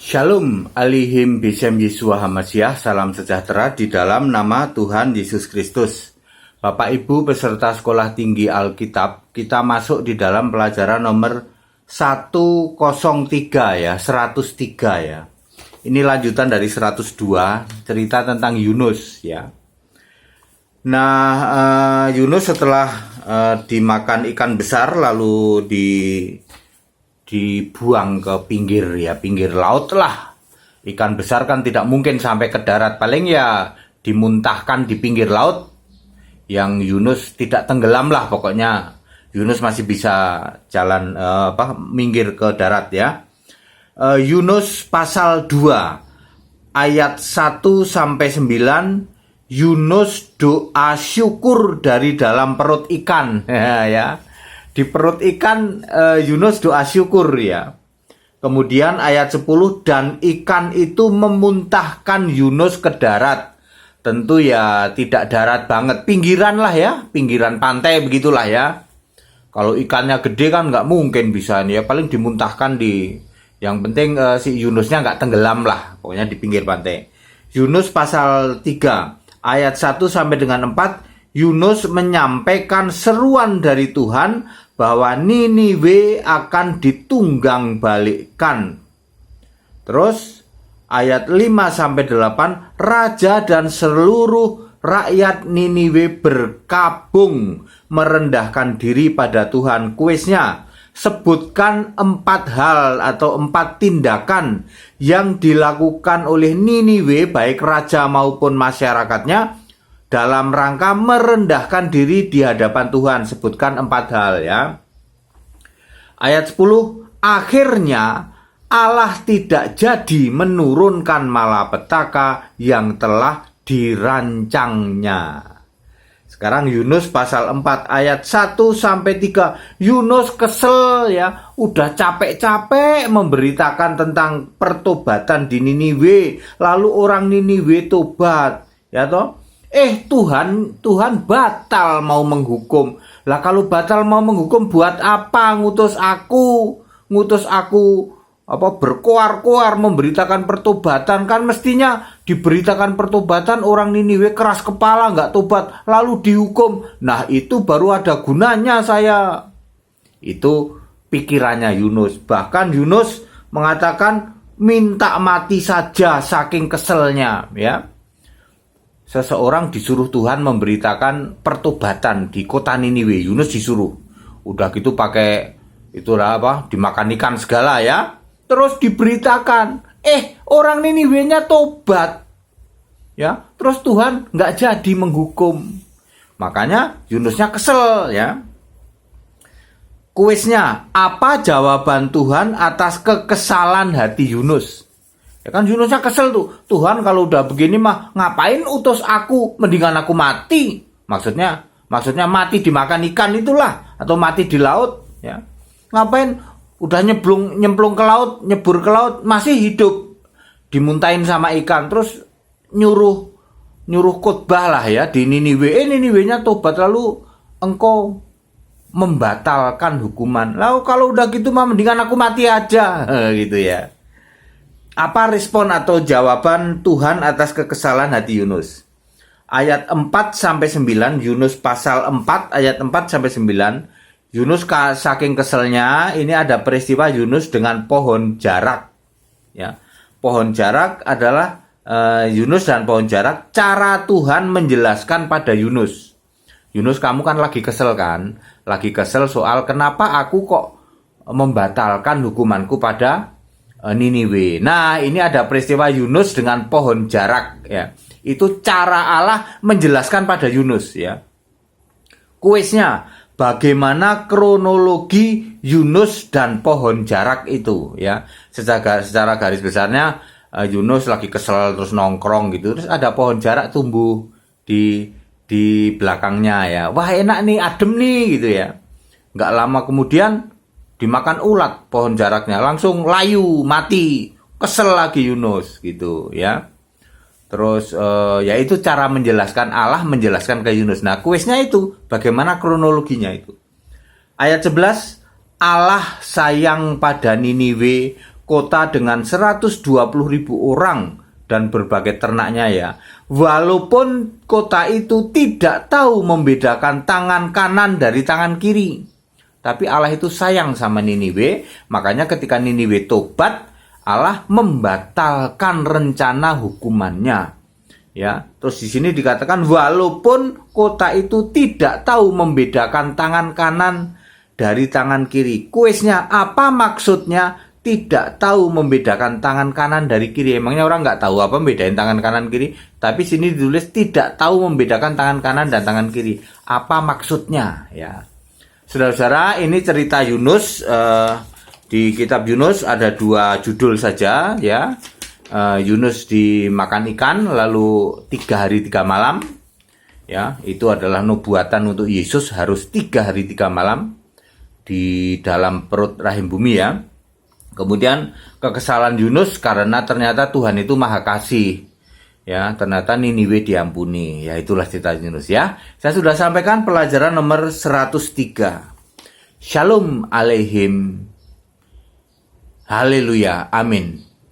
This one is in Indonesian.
Shalom alihim bisem Yeshua Hamasyah. Salam sejahtera di dalam nama Tuhan Yesus Kristus. Bapak Ibu peserta sekolah tinggi Alkitab, kita masuk di dalam pelajaran nomor 103 ya, 103 ya. Ini lanjutan dari 102, cerita tentang Yunus ya. Nah, Yunus setelah dimakan ikan besar lalu dibuang ke pinggir laut lah. Ikan besar kan tidak mungkin sampai ke darat, paling ya dimuntahkan di pinggir laut. Yang Yunus tidak tenggelam lah, pokoknya Yunus masih bisa jalan minggir ke darat ya. Yunus pasal 2 ayat 1 sampai 9, Yunus doa syukur dari dalam perut ikan ya. Di perut ikan Yunus doa syukur ya. Kemudian ayat 10, dan ikan itu memuntahkan Yunus ke darat. Tentu ya tidak darat banget, pinggiran lah ya, pinggiran pantai begitulah ya. Kalau ikannya gede kan nggak mungkin bisa nih ya, paling dimuntahkan di, yang penting si Yunusnya nggak tenggelam lah, pokoknya di pinggir pantai. Yunus pasal 3 ayat 1 sampai dengan 4, Yunus menyampaikan seruan dari Tuhan bahwa Niniwe akan ditunggang balikkan. Terus ayat 5 sampai 8, raja dan seluruh rakyat Niniwe berkabung merendahkan diri pada Tuhan. Kuisnya, sebutkan 4 hal atau 4 tindakan yang dilakukan oleh Niniwe, baik raja maupun masyarakatnya, dalam rangka merendahkan diri di hadapan Tuhan. Sebutkan 4 hal ya. Ayat 10, akhirnya Allah tidak jadi menurunkan malapetaka yang telah dirancangnya. Sekarang Yunus pasal 4 ayat 1 sampai 3. Yunus kesel ya, udah capek-capek memberitakan tentang pertobatan di Niniwe, lalu orang Niniwe tobat, ya toh? Tuhan batal mau menghukum. Lah kalau batal mau menghukum, buat apa ngutus aku berkoar-koar memberitakan pertobatan? Kan mestinya diberitakan pertobatan, orang Niniwe keras kepala nggak tobat lalu dihukum. Nah itu baru ada gunanya saya. Itu pikirannya Yunus. Bahkan Yunus mengatakan minta mati saja saking keselnya ya. Seseorang disuruh Tuhan memberitakan pertobatan di kota Niniwe. Yunus disuruh. Udah gitu pakai dimakan ikan segala ya. Terus diberitakan, orang Niniwe-nya tobat. Ya, terus Tuhan nggak jadi menghukum. Makanya Yunusnya kesel ya. Kuisnya, apa jawaban Tuhan atas kekesalan hati Yunus? Ya kan Yunusnya kesel tuh. Tuhan kalau udah begini mah ngapain utus aku? Mendingan aku mati. Maksudnya mati dimakan ikan itulah, atau mati di laut ya. Ngapain udah nyemplung ke laut, nyebur ke laut masih hidup, dimuntahin sama ikan. Terus nyuruh khotbah lah ya di Niniwe. Niniwe-nya tobat lalu engkau membatalkan hukuman. Lalu kalau udah gitu mah mendingan aku mati aja gitu ya. Apa respon atau jawaban Tuhan atas kekesalan hati Yunus? Ayat 4 sampai 9, Yunus pasal 4 ayat 4 sampai 9. Yunus saking keselnya, ini ada peristiwa Yunus dengan pohon jarak. Ya. Pohon jarak adalah Yunus dan pohon jarak, cara Tuhan menjelaskan pada Yunus. Yunus, kamu kan lagi kesel kan? Lagi kesel soal kenapa aku kok membatalkan hukumanku pada Niniwe. Nah, ini ada peristiwa Yunus dengan pohon jarak ya. Itu cara Allah menjelaskan pada Yunus ya. Kuisnya, bagaimana kronologi Yunus dan pohon jarak itu ya. Secara garis besarnya Yunus lagi kesel terus nongkrong gitu. Terus ada pohon jarak tumbuh di belakangnya ya. Wah, enak nih, adem nih gitu ya. Nggak lama kemudian dimakan ulat pohon jaraknya, langsung layu, mati. Kesel lagi Yunus gitu ya. Terus ya itu cara menjelaskan, Allah menjelaskan ke Yunus. Nah kuisnya itu bagaimana kronologinya itu. Ayat 11, Allah sayang pada Niniwe kota dengan 120.000 orang dan berbagai ternaknya ya. Walaupun kota itu tidak tahu membedakan tangan kanan dari tangan kiri. Tapi Allah itu sayang sama Niniwe, makanya ketika Niniwe tobat, Allah membatalkan rencana hukumannya. Ya, terus di sini dikatakan walaupun kota itu tidak tahu membedakan tangan kanan dari tangan kiri. Kuisnya apa maksudnya tidak tahu membedakan tangan kanan dari kiri? Emangnya orang nggak tahu apa membedain tangan kanan kiri? Tapi sini ditulis tidak tahu membedakan tangan kanan dan tangan kiri. Apa maksudnya? Ya, saudara-saudara, ini cerita Yunus. Di kitab Yunus ada 2 judul saja ya. Yunus dimakan ikan lalu 3 hari 3 malam ya, itu adalah nubuatan untuk Yesus harus 3 hari 3 malam di dalam perut rahim bumi ya. Kemudian kekesalan Yunus karena ternyata Tuhan itu maha kasih ya, ternyata Niniwe diampuni ya. Itulah cerita Yunus ya. Saya sudah sampaikan pelajaran nomor 103. Shalom aleihim. Haleluya, amin.